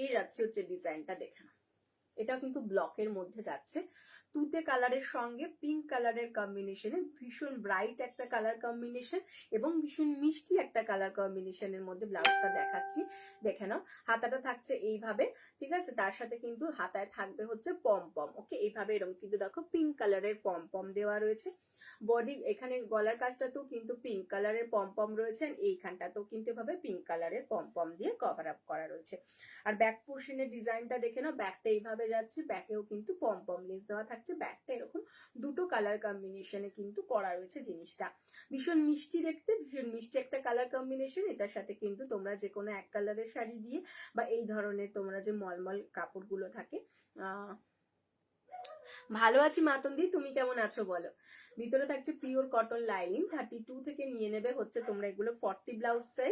এই যাচ্ছে হচ্ছে ডিজাইনটা, দেখে নাও। এটাও কিন্তু ব্লকের মধ্যে যাচ্ছে, তুতে কালারের সঙ্গে পিঙ্ক কালারের কম্বিনেশনে, ভীষণ ব্রাইট একটা কালার কম্বিনেশন এবং ভীষণ মিষ্টি একটা কালার কম্বিনেশনের মধ্যে ব্লাউজটা দেখাচ্ছি, দেখে নাও। হাতাটা থাকছে এইভাবে, ঠিক আছে, তার সাথে কিন্তু হাতায় থাকবে হচ্ছে পম পম, ওকে, এইভাবে এরকম কিন্তু দেখো পিঙ্ক কালারের পম পম দেওয়া রয়েছে। বডি এখানে গলার কাজটাতেও কিন্তু পিঙ্ক কালারের পম পম রয়েছে, এইখানটাতেও কিন্তু এভাবে পিঙ্ক কালারের পম পম দিয়ে কভার আপ করা রয়েছে। আর ব্যাক পোর্শনের ডিজাইনটা দেখে নাও, ব্যাকটা এইভাবে যাচ্ছে, ব্যাকেও কিন্তু পম পম লেস দেওয়া থাকছে, ব্যাকটা এরকম দুটো কালার কম্বিনেশনে কিন্তু করা রয়েছে জিনিসটা। ভীষণ মিষ্টি দেখতে, ভীষণ মিষ্টি একটা কালার কম্বিনেশন। এটার সাথে কিন্তু তোমরা যে কোনো এক কালারের শাড়ি দিয়ে বা এই ধরনের তোমরা যে মলমল কাপড়গুলো থাকে, ভালো আছি মাতন্দি, তুমি কেমন আছো বলো। ভিতরে থাকছে পিওর কটন লাইনিং, 32 থেকে নিয়ে নেবে হচ্ছে তোমরা এগুলো 40 ব্লাউজ সাইজ।